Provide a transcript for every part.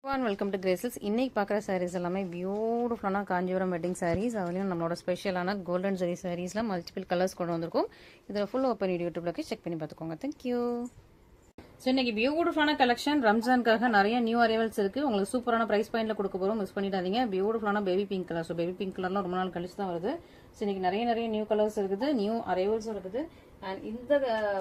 Welcome to கிரேசல்ஸ். இன்னைக்கு பார்க்குற சாரீஸ் எல்லாமே பியூட்டிஃபுல்லான காஞ்சிபுரம் வெட்டிங் சாரீஸ். அதுலேயும் நம்மளோட ஸ்பெஷலான கோல்டன் ஜரி சாரீஸில் மல்டிபிள் கலர்ஸ் கொண்டு வந்திருக்கும். இதில் ஃபுல் ஓப்பன் யூடியூப்ல செக் பண்ணி பார்த்துக்கோங்க. தேங்க்யூ. ஸோ இன்னைக்கு பியூட்டிஃபுல்லான கலெக்ஷன் ரம்ஜானுக்காக நிறைய நியூ அரைவல்ஸ் இருக்கு. உங்களுக்கு சூப்பரான பிரைஸ் பாயிண்ட்ல கொடுக்க போறோம், மிஸ் பண்ணிடாதீங்க. பியூட்டிஃபுல்லான baby pink colour. So baby pink கலர்லாம் ரொம்ப நாள் கழிச்சு தான் வருது. ஸோ இன்னைக்கு நிறைய நியூ கலர்ஸ் இருக்குது, நியூ அரைவல்ஸும் இருக்குது. அண்ட் இந்த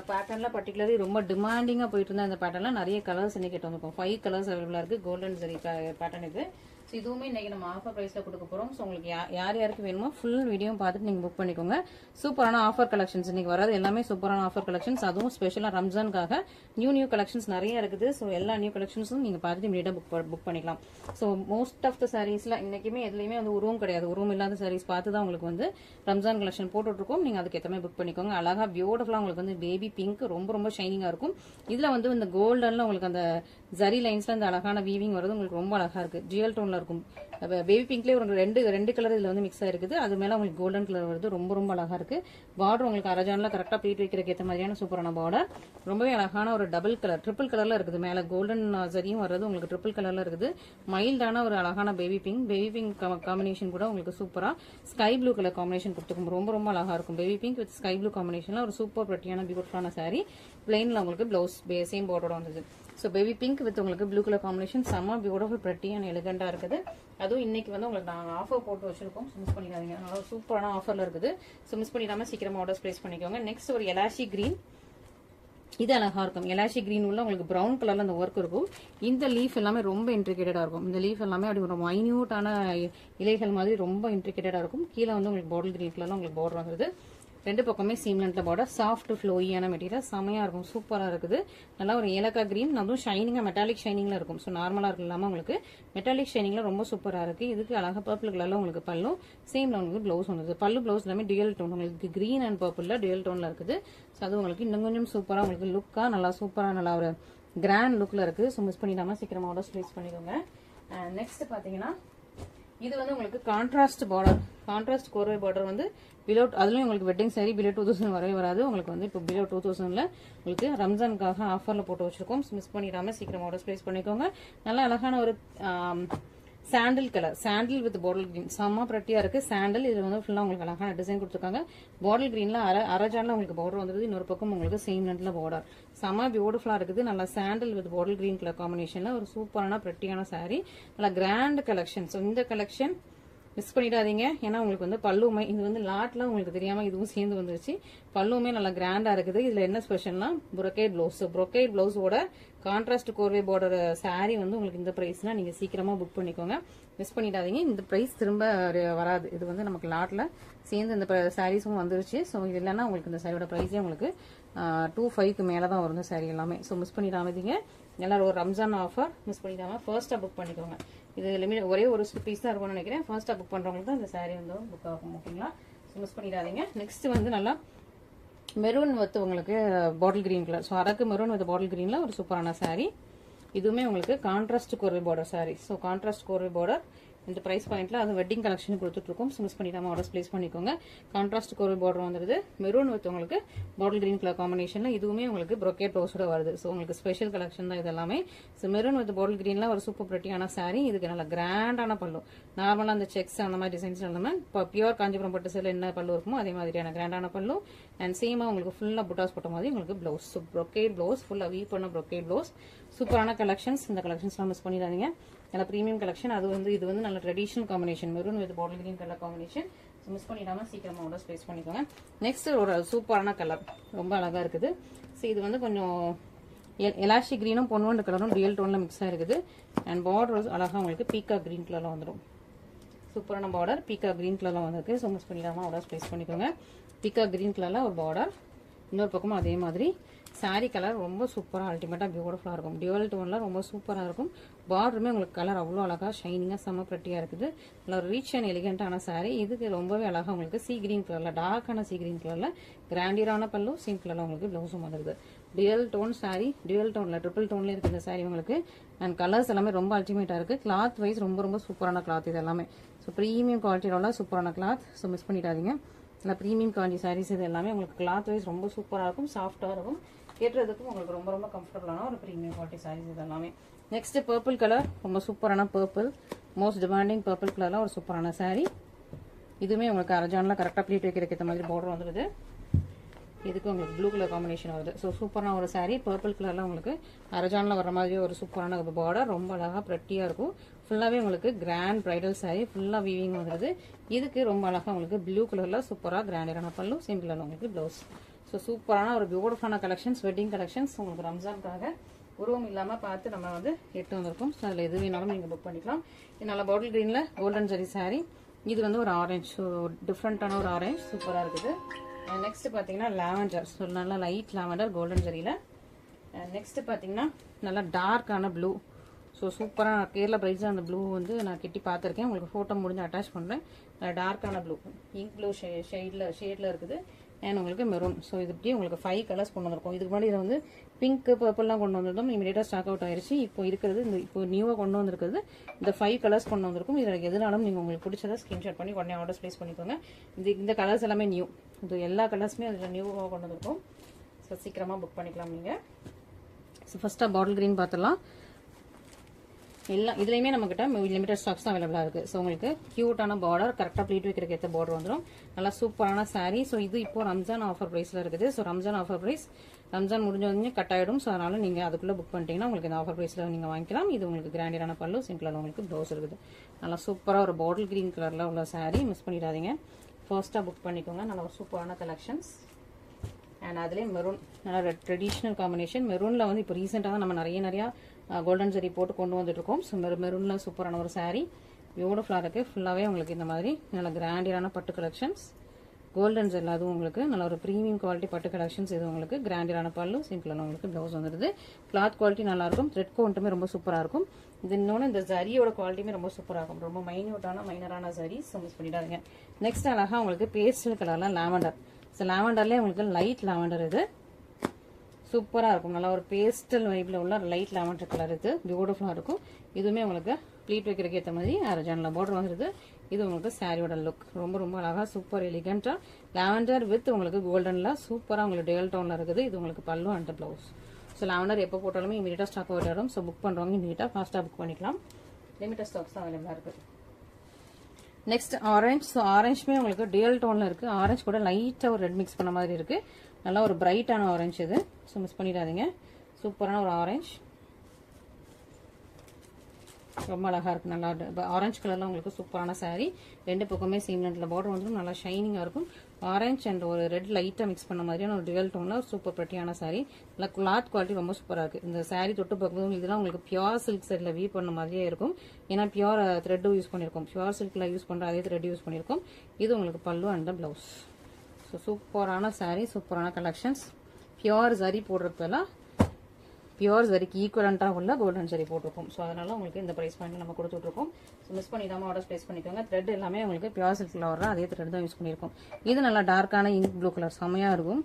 பேட்டர்ன்ல பர்டிகுலர்லி ரொம்ப டிமாண்டிங்கா போயிட்டு இருந்தா இந்த பேட்டர்ல நிறைய கலர்ஸ் இன்னைக்கு வந்திருக்கும். 5 கலர்ஸ் அவைலபிளா இருக்கு. கோல்டன் ஜரி பேட்டர்ன் இது. ஸோ இதுவுமே இன்னைக்கு நம்ம ஆஃபர் ப்ரைஸ்ல கொடுக்க போறோம். ஸோ உங்களுக்கு யாருக்கு வேணுமோ ஃபுல் வீடியோ பார்த்துட்டு நீங்க புக் பண்ணிக்கோங்க. சூப்பரான ஆஃபர் கலெக்ஷன்ஸ் இன்னைக்கு வராது, எல்லாமே சூப்பரான ஆஃபர் கலெக்ஷன்ஸ். அதுவும் ஸ்பெஷலா ரம்ஜானுக்காக நியூ கலெக்ஷன்ஸ் நிறைய இருக்குது. ஸோ எல்லா நியூ கலெக்ஷன்ஸும் நீங்க பார்த்துட்டு இமீடியட்டா புக் பண்ணிக்கலாம். ஸோ மோஸ்ட் ஆஃப் த சாரீஸ்ல இன்னைக்குமே எதுலையுமே வந்து உருவம் கிடையாது. உருவம் இல்லாத சாரீஸ் பார்த்து தான் உங்களுக்கு வந்து ரம்ஜான் கலெக்ஷன் போட்டுட்டு இருக்கோம். நீங்க அதுக்கு ஏற்ற மாதிரி புக் பண்ணிக்கோங்க. அழகா பியூட்டிஃபுல்லா உங்களுக்கு வந்து பேபி பிங்க் ரொம்ப ஷைனிங்கா இருக்கும். இதுல வந்து இந்த கோல்டன்ல உங்களுக்கு அந்த ஜரி லைன்ஸ்ல இந்த அழகான வீவிங் வருது, உங்களுக்கு ரொம்ப அழகா இருக்கு. ஜியல் டோன்ல இருக்கும். பேபி பிங்க்லயே ஒரு ரெண்டு கலர் இதுல வந்து மிக்ஸ் ஆயிருக்கு. அது மேல உங்களுக்கு கோல்டன் கலர் வருது, ரொம்ப அழகா இருக்கு. பார்டர் உங்களுக்கு அரஜான்ல கரெக்டா ப்ளீட் வைக்கிறதுக்கு ஏற்ற மாதிரியான சூப்பரான பார்டர். ரொம்பவே அழகான ஒரு டபுள் கலர் ட்ரிபிள் கலர்ல இருக்குது. மேல கோல்டன் ஜரியும் வர்றது உங்களுக்கு ட்ரிபிள் கலர்ல இருக்குது. மைல்டான ஒரு அழகான பேபி பிங்க் காம்பினேஷன் கூட உங்களுக்கு சூப்பரா ஸ்கை ப்ளூ கலர் காம்பினேஷன் கொடுத்துருக்கும். ரொம்ப அழகா இருக்கும். Baby pink with sky blue காம்பினேஷன்ல ஒரு சூப்பர் பிரிட்டியான பியூட்டிஃபுல்லான சாரி. பிளைன்ல உங்களுக்கு பிளவுஸ் சேம் பார்டரோட வந்தது. ஸோ பேபி பிங்க் வித் உங்களுக்கு ப்ளூ கலர் காம்பினேஷன் செம்ம பியூட்டிஃபுல் பிரிட்டி அண்ட் எலிகண்டா இருக்குது. அதுவும் இன்னைக்கு வந்து உங்களுக்கு நாங்கள் ஆஃபர் போட்டு வச்சிருக்கோம். மிஸ் பண்ணிடாதீங்க, அதனால சூப்பரான ஆஃபர்ல இருக்குது. ஸோ மிஸ் பண்ணிடாம சீக்கிரமா ஆர்டர்ஸ் பிளேஸ் பண்ணிக்கோங்க. நெக்ஸ்ட் ஒரு எலாஷி கிரீன். இது அழகா இருக்கும். எலாஷி கிரீன் உள்ள உங்களுக்கு பிரவுன் கலர்ல அந்த ஒர்க் இருக்கும். இந்த லீஃப் எல்லாமே ரொம்ப இன்ட்ரிகேட்டடா இருக்கும். இந்த லீஃப் எல்லாமே அப்படி ஒரு மைன்யூட்டான இலைகள் மாதிரி ரொம்ப இன்ட்ரிகேட்டடா இருக்கும். கீழே வந்து உங்களுக்கு பாட்டில் கிரீன் கலர்ல உங்களுக்கு பார்டர் வந்துருது. ரெண்டு பக்கமே சீம் லென்த்ல பார்டர். சாஃப்ட் ஃப்ளோயியான மெட்டீரியல், செமையா இருக்கும், சூப்பரா இருக்குது. நல்லா ஒரு ஏலக்காய் கிரீன், அதுவும் ஷைனிங்கா மெட்டாலிக் ஷைனிங்ல இருக்கும். ஸோ நார்மலா இருக்கு இல்லாம உங்களுக்கு மெட்டாலிக் ஷைனிங்ல ரொம்ப சூப்பரா இருக்கு. இதுக்கு அழகா பர்பிள் கலர்ல உங்களுக்கு பல்லும் சேம்ல உங்களுக்கு பிளவுஸ் வந்தது. பல்லு பிளவுஸ் எல்லாமே டியூயல் டோன், உங்களுக்கு கிரீன் அண்ட் பர்பிள்ல டியூயல் டோன்ல இருக்குது. ஸோ அது உங்களுக்கு இன்னும் கொஞ்சம் சூப்பரா உங்களுக்கு லுக்கா நல்லா ஒரு கிராண்ட் லுக்ல இருக்கு. ஸோ மிஸ் பண்ணிடாம சீக்கிரமா ஆர்டர்ஸ் பிளேஸ் பண்ணிக்கோங்க. நெக்ஸ்ட் பாத்தீங்கன்னா இது வந்து உங்களுக்கு கான்ட்ராஸ்ட் பார்டர், கான்ட்ராஸ்ட் கோர்வை பார்டர் வந்து பிலோ, அதுலயும் உங்களுக்கு வெட்டிங் சாரி பிலோ 2000 வரவே வராது. உங்களுக்கு வந்து இப்போ பிலோ 2000ல உங்களுக்கு ரம்ஜானுக்காக ஆஃபர்ல போட்டு வச்சிருக்கோம். மிஸ் பண்ணிடாம சீக்கிரம் ஆர்டர்ஸ் பிளேஸ் பண்ணிக்கோங்க. நல்ல அழகான ஒரு சாண்டில் colour, sandal with bottle green, செம்ம பிரட்டியா இருக்கு. சாண்டில் இதுல வந்து ஃபுல்லா உங்களுக்கு அழகான டிசைன் கொடுத்துருக்காங்க. பாட்டில் கிரீன்ல அரஜான்ல உங்களுக்கு பார்டர் வந்துருது. இன்னொரு பக்கம் உங்களுக்கு சேம் லென்த்ல பார்டர், செம்ம பியூட்டிஃபுல்லா இருக்குது. நல்லா sandal with bottle green colour காம்பினேஷன்ல ஒரு சூப்பரான பிரட்டியான சாரி, நல்லா கிராண்ட் கலெக்ஷன். ஸோ இந்த கலெக்ஷன் மிஸ் பண்ணிடாதீங்க. ஏன்னா உங்களுக்கு வந்து பல்லுமே இது வந்து லாட்ல உங்களுக்கு தெரியாம இதுவும் சேர்ந்து வந்துருச்சு. பல்லுமே நல்லா கிராண்டா இருக்குது. இதுல என்ன ஸ்பெஷல்னா brocade பிளவுஸ். brocade பிளவுஸோட கான்ட்ராஸ்ட் கோர்வே பார்டர் சாரி வந்து உங்களுக்கு இந்த பிரைஸ்னா நீங்க சீக்கிரமா புக் பண்ணிக்கோங்க. மிஸ் பண்ணிடாதீங்க. இந்த பிரைஸ் திரும்ப வராது. இது வந்து நமக்கு லாட்ல சேர்ந்து இந்த சாரீஸும் வந்துருச்சு. ஸோ இது இல்லைன்னா உங்களுக்கு இந்த சாரியோட பிரைஸே உங்களுக்கு 2500க்கு மேலதான் வரும் இந்த சாரி எல்லாமே. ஸோ மிஸ் பண்ணிடாதீங்க. எல்லாரும் ஒரு ரம்ஜான் ஆஃபர் மிஸ் பண்ணிடாம ஃபர்ஸ்டா புக் பண்ணிக்கோங்க. இது லிமிட் ஒரே ஒரு பீஸ் தான் இருக்கும்னு நினைக்கிறேன். ஃபர்ஸ்டா புக் பண்றவங்களுக்கு தான் இந்த சாரி வந்து புக் ஆகும். ஓகேங்களா? மிஸ் பண்ணிடாதீங்க. நெக்ஸ்ட் வந்து நல்லா மெரூன் வித் உங்களுக்கு பாட்டில் கிரீன் கலர். ஸோ அரக்கு மெரூன் வித் பாட்டில் கிரீன்ல ஒரு சூப்பரான சாரி. இதுவுமே உங்களுக்கு கான்ட்ராஸ்ட் கோர்வை பார்டர் சாரி. ஸோ கான்ட்ராஸ்ட் கோர்வை பார்டர் இந்த பிரைஸ் பாயிண்ட்ல அது வெட்டிங் கலெக்ஷன் கொடுத்துட்டு இருக்கோம். மிஸ் பண்ணிடாம ஆர்டர்ஸ் பிளேஸ் பண்ணிக்கோங்க. கான்ட்ராஸ்ட் கோர்வை பார்டர் வந்துருது. மெரூன் வித் உங்களுக்கு பாட்டில் கிரீன் கலர் காம்பினேஷன்ல இதுவுமே உங்களுக்கு brocade பிளவுஸோட வருது. ஸோ உங்களுக்கு ஸ்பெஷல் கலெக்ஷன் தான் இது எல்லாமே. ஸோ மெரூன் வித் பாட்டில் கிரீன்ல ஒரு சூப்பர் பிரிட்டியான சாரி. இதுக்கு நல்ல கிராண்டான பல்லு, நார்மலா அந்த செக்ஸ் அந்த மாதிரி டிசைன்ஸ் இல்லாம இப்போ பியூர் காஞ்சிபுரம் பட்டு சேல என்ன பல்லு இருக்குமோ அதே மாதிரியான கிராண்டான பல்லு. அண்ட் சேமா உங்களுக்கு ஃபுல்லா புட்டாஸ் போட்ட மாதிரி உங்களுக்கு பிளவுஸ். ஸோ brocade பிளவுஸ், ஃபுல்லா வீ பண்ண brocade பிளவுஸ். சூப்பரான கலெக்ஷன்ஸ். இந்த கலெக்ஷன்ஸ்லாம் மிஸ் பண்ணிடாதீங்க. நல்ல பிரீமியம் கலெக்ஷன். அது வந்து இது வந்து நல்ல traditional combination, maroon with bottle green colour combination. Miss பண்ணிடாம சீக்கிரமா ஆர்டர் பிளேஸ் பண்ணிக்கோங்க. நெக்ஸ்ட் ஒரு சூப்பரான கலர், ரொம்ப அழகா இருக்குது. ஸோ இது வந்து கொஞ்சம் எலாஷி கிரீனும் பொன்வண்டு கலரும் ரியல் டோன்ல மிக்ஸ் ஆயிருக்குது. அண்ட் பார்டர் அழகா உங்களுக்கு பீக்கா கிரீன் கலர்ல வந்துடும். சூப்பரான பார்டர் பீக்கா கிரீன் கலர்ல வந்திருக்கு. ஸோ மிஸ் பண்ணிடாம ஆர்டர் பிளேஸ் பண்ணிக்கோங்க. பீக்கா கிரீன் கலர்ல ஒரு பார்டர், இன்னொரு பக்கமும் அதே மாதிரி. சாரி கலர் ரொம்ப சூப்பரா அல்டிமேட்டா பியூட்டிஃபுல்லா இருக்கும். டியூவல் டோன்ல ரொம்ப சூப்பரா இருக்கும். பார்டருமே உங்களுக்கு கலர் அவ்வளோ அழகா ஷைனிங்கா செம்ம பிரட்டியா இருக்குது. நல்ல ஒரு ரீச் அண்ட் எலிகண்டான சாரி. இதுக்கு ரொம்பவே அழகா உங்களுக்கு சி கிரீன் கலர்ல, டார்க்கான சி கிரீன் கலர்ல கிராண்டியரான பல்லு, சேம் கலர்ல உங்களுக்கு பிளவுஸும் வந்துருது. டியூவல் டோன் சாரி, டியூவல் டோன்ல ட்ரிபிள் டோன்ல இருக்கு இந்த சாரி உங்களுக்கு. அண்ட் கலர்ஸ் எல்லாமே ரொம்ப அல்டிமேட்டா இருக்கு. கிளாத் வைஸ் ரொம்ப சூப்பரான கிளாத் இது எல்லாமே. ஸோ ப்ரீமியம் குவாலிட்டியோட சூப்பரான கிளாத். ஸோ மிஸ் பண்ணிடாதீங்க. நல்லா ப்ரீமியம் குவாலிட்டி சாரீஸ் இது எல்லாமே உங்களுக்கு கிளாத் வைஸ் ரொம்ப சூப்பரா இருக்கும், சாஃப்டா இருக்கும். கேட்டுறதுக்கும் உங்களுக்கு ரொம்ப கம்ஃபர்டபுளான ஒரு ப்ரீமியம் குவாலிட்டி சாரீஸ் இது எல்லாமே. நெக்ஸ்ட் பர்பிள் கலர், ரொம்ப சூப்பரான பர்பிள், மோஸ்ட் டிமாண்டிங் பர்பிள் கலர்ல ஒரு சூப்பரான saree. இதுவுமே உங்களுக்கு அரஜான்ல கரெக்டாக ப்ளீட் வைக்கிறதுக்கு ஏற்ற மாதிரி பார்டர் வந்துடுது. இதுக்கு உங்களுக்கு ப்ளூ கலர் காம்பினேஷன் வருது. ஸோ சூப்பரான ஒரு saree, பர்பிள் கலர்ல உங்களுக்கு அரஜான்ல வர மாதிரி ஒரு சூப்பரான பார்டர், ரொம்ப அழகா ப்ரெட்டியா இருக்கும். ஃபுல்லாவே உங்களுக்கு கிராண்ட் பிரைடல் saree, ஃபுல்லா வீவிங் வந்துடுது. இதுக்கு ரொம்ப அழகா உங்களுக்கு ப்ளூ கலர்ல சூப்பரா கிராண்டான பல்லு, சிம்பிளான உங்களுக்கு ப்ளவுஸ். ஸோ சூப்பரான ஒரு பியூட்டிஃபுல்லான கலெக்ஷன்ஸ், வெட்டிங் கலெக்ஷன்ஸ் உங்களுக்கு ரம்ஜானுக்காக உருவம் இல்லாம பார்த்து நம்ம வந்து எட்டு வந்திருக்கோம். ஸோ அதில் எது வேணாலும் நீங்க புக் பண்ணிக்கலாம். இது நல்ல பாட்டில் கிரீன்ல கோல்டன் ஜரி saree. இது வந்து ஒரு ஆரஞ்சு, டிஃப்ரெண்டான ஒரு ஆரஞ்சு, சூப்பரா இருக்குது. நெக்ஸ்ட் பாத்தீங்கன்னா லாவெண்டர், ஸோ நல்லா லைட் லாவெண்டர் கோல்டன் ஜரியில. நெக்ஸ்ட் பாத்தீங்கன்னா நல்லா டார்க்கான ப்ளூ. ஸோ சூப்பராக கேரளா பிரைட்ஸ் அந்த ப்ளூ வந்து நான் கிட்டி பார்த்துருக்கேன். உங்களுக்கு ஃபோட்டோ முடிஞ்சு அட்டாச் பண்ணுறேன். டார்க்கான ப்ளூ, இங்க் ப்ளூ ஷேடில் இருக்குது. அண்ட் உங்களுக்கு மெரூன். ஸோ இது இப்படி உங்களுக்கு 5 கலர்ஸ் கொண்டு வந்திருக்கும். இதுக்கு முன்னாடி இதை வந்து பிங்க் பர்பிள்லாம் கொண்டு வந்திருந்தோம். இமீடியட்டாக ஸ்டாக் அவுட் ஆயிடுச்சு. இப்போ இருக்கிறது இந்த இப்போ நியூவாக கொண்டு வந்திருக்கிறது இந்த 5 கலர்ஸ் கொண்டு வந்திருக்கும். இதில் எதுனாலும் நீங்கள் உங்களுக்கு பிடிச்சதை ஸ்கிரீன்ஷாட் பண்ணி உடனே ஆர்டர்ஸ் ப்ளேஸ் பண்ணிக்கோங்க. இந்த கலர்ஸ் எல்லாமே நியூ, இது எல்லா கலர்ஸுமே அதில் நியூவாக கொண்டு வந்திருக்கும். ஸோ சீக்கிரமாக புக் பண்ணிக்கலாம் நீங்கள். ஸோ ஃபர்ஸ்ட்டாக பாட்டில் கிரீன் பார்த்துடலாம். எல்லாம் இதுலையுமே நம்மகிட்ட லிமிடெட் ஸ்டாக்ஸ் தான் அவைலபிளா இருக்கு. ஸோ உங்களுக்கு கியூட்டான பார்டர், கரெக்டாக ப்ளீட் வைக்கிறதுக்கு ஏற்ற பார்டர் வந்துடும். நல்லா சூப்பரான saree. ஸோ இது இப்போ ரம்ஜான் ஆஃபர் பிரைஸ்ல இருக்குது. So Ramzan offer price Ramzan முடிஞ்ச கட் ஆயிடும். ஸோ அதனால நீங்க அதுக்குள்ள புக் பண்ணிட்டீங்கன்னா உங்களுக்கு இந்த ஆஃபர் பிரைஸ்ல நீங்க வாங்கிக்கலாம். இது உங்களுக்கு கிராண்டியரான பல்லு, சிம்பிளான உங்களுக்கு ப்ளவுஸ் இருக்குது. நல்லா சூப்பரா ஒரு பாட்டில் கிரீன் கலர்ல உள்ள saree, மிஸ் பண்ணிடாதீங்க. ஃபர்ஸ்டா புக் பண்ணிக்கோங்க. நல்லா ஒரு சூப்பரான கலெக்ஷன்ஸ். அண்ட் அதுலேயே மெரூன், நல்லா ட்ரெடிஷ்னல் காம்பினேஷன். மெரூன்ல வந்து இப்போ ரீசெண்டாக தான் நம்ம நிறைய கோல்டன் ஜரி போட்டு கொண்டு வந்துட்டு இருக்கோம். ஸோ மெரூன்ல சூப்பரான ஒரு saree, பியூட்டிஃபுல்லாக இருக்கு. ஃபுல்லாகவே உங்களுக்கு இந்த மாதிரி நல்ல கிராண்டியரான பட்டு கலெக்ஷன்ஸ், கோல்டன் ஜெல், அதுவும் உங்களுக்கு நல்ல ஒரு ப்ரீமியம் குவாலிட்டி பட்டு கலெக்ஷன்ஸ். இது உங்களுக்கு கிராண்டியரான பல்லு, சிம்பிளான உங்களுக்கு ப்ளவுஸ் வந்துடுது. கிளாத் குவாலிட்டி நல்லா இருக்கும். த்ரெட் கவுண்ட்டுமே ரொம்ப சூப்பராக இருக்கும். இது இன்னொன்று இந்த ஜரியோட குவாலிட்டியுமே ரொம்ப சூப்பராக இருக்கும். ரொம்ப மைனரான ஜரி. ஸோ மிஸ் பண்ணிடாதீங்க. நெக்ஸ்ட் அழகா உங்களுக்கு பேஸ்டல் கலர்ல லாவெண்டர். ஸோ லாவெண்டர்லேயே உங்களுக்கு லைட் லாவெண்டர், இது சூப்பராக இருக்கும். நல்லா ஒரு பேஸ்டல் வைப்ல உள்ள லைட் லாவெண்டர் கலர், இது பியூட்டிஃபுல்லாக இருக்கும். இதுவுமே உங்களுக்கு ப்ளீட் வைக்கிறதுக்கு ஏற்ற மாதிரி அரஜான்ல பார்டர் வந்துருது. இது உங்களுக்கு சாரியோட லுக் ரொம்ப அழகா சூப்பர் எலிகண்டா லாவெண்டர் வித் உங்களுக்கு கோல்டன்ல சூப்பரா உங்களுக்கு டேல் டவுன்ல இருக்குது. இது உங்களுக்கு பல்லு அண்ட் பிளவுஸ். ஸோ லாவெண்டர் எப்போ போட்டாலுமே இமீடியட்டா ஸ்டாக் அவுட் ஆயிடும். ஸோ புக் பண்றவங்க இமீடியட்டா ஃபாஸ்டா புக் பண்ணிக்கலாம். லிமிடெட் ஸ்டாக்ஸ் தான் அவைலபிளா இருக்கு. Next orange. ஸோ ஆரஞ்சுமே உங்களுக்கு டேல் டோன்ல இருக்கு. ஆரஞ்சு கூட லைட்டா ஒரு ரெட் மிக்ஸ் பண்ண மாதிரி இருக்கு. நல்லா ஒரு பிரைட்டான ஆரஞ்சு இது. ஸோ மிஸ் பண்ணிடாதீங்க. சூப்பரான ஒரு ஆரஞ்சு, ரொம்ப அழகா இருக்கு. நல்லா ஆரஞ்சு கலர்ல உங்களுக்கு சூப்பரான saree. ரெண்டு பக்கமே சேம் லென்த்ல பார்டர் வந்துடும். நல்லா ஷைனிங்கா இருக்கும். ஆரஞ்சு அண்ட் ஒரு ரெட் லைட்டா மிக்ஸ் பண்ண மாதிரியான ஒரு டுவெல் டோன்ல ஒரு சூப்பர் பிரெட்டியான saree. நல்லா கிளாத் குவாலிட்டி ரொம்ப சூப்பரா இருக்கு. இந்த saree தொட்டு பார்க்கும்போது இதெல்லாம் உங்களுக்கு பியூர் சில்க் சைட்ல வீவ் பண்ண மாதிரியே இருக்கும். ஏன்னா பியூர் த்ரெட் யூஸ் பண்ணிருக்கோம். பியூர் சில்க்ல யூஸ் பண்ற அதே த்ரெட் யூஸ் பண்ணிருக்கோம். இது உங்களுக்கு பல்லு அண்ட் பிளவுஸ். ஸோ சூப்பரான saree, சூப்பரான கலெக்ஷன்ஸ். பியூர் ஜரி போடுறதுல பியூர் ஜரிக்கு ஈக்குவலண்டாக உள்ள கோல்டன் ஜரி போட்டிருக்கும். ஸோ அதனால உங்களுக்கு இந்த ப்ரைஸ் பாயிண்ட் நம்ம கொடுத்துட்ருக்கோம். ஸோ மிஸ் பண்ணிடாம ஆர்டர் பிளேஸ் பண்ணிக்கோங்க. த்ரெட் எல்லாமே உங்களுக்கு பியூர் சில்க்ல வர அதே த்ரெட் தான் யூஸ் பண்ணியிருக்கோம். இது நல்லா டார்க்கான இங்க் ப்ளூ கலர், செமையா இருக்கும்.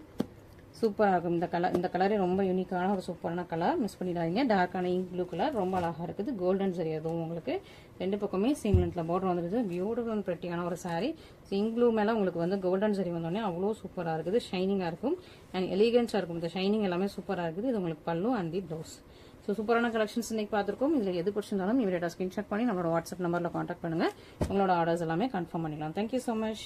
சூப்பராக இருக்கும். இந்த கலரே ரொம்ப யூனிக்கான ஒரு சூப்பரான கலர், மிஸ் பண்ணிடாதீங்க. டார்க்கான இங்க் ப்ளூ கலர் ரொம்ப அழகா இருக்குது. கோல்டன் ஜரி அதுவும் உங்களுக்கு ரெண்டு பக்கமே சேம் லென்த்ல பார்டர் வந்துருது. பியூட்டிஃபுல் அண்ட் பிரெட்டியான ஒரு saree. இங்க் ப்ளூ மேல உங்களுக்கு வந்து கோல்டன் ஜரி வந்தோடனே அவ்வளோ சூப்பரா இருக்குது. ஷைனிங்கா இருக்கும் அண்ட் எலிகன்ஸா இருக்கும். இந்த ஷைனிங் எல்லாமே சூப்பரா இருக்குது. இது உங்களுக்கு பல்லு அண்ட் தி பிளவுஸ். ஸோ சூப்பரான கலெக்ஷன்ஸ் இன்னைக்கு பார்த்துருக்கோம். இதில் எது பிடிச்சிருந்தாலும் இமீடியட்டா ஸ்கிரீன்ஷாட் பண்ணி நம்மளோட வாட்ஸ்அப் நம்பர்ல கான்டாக்ட் பண்ணுங்க. உங்களோட ஆர்டர்ஸ் எல்லாமே கன்ஃபார்ம் பண்ணிக்கலாம். Thank you so much.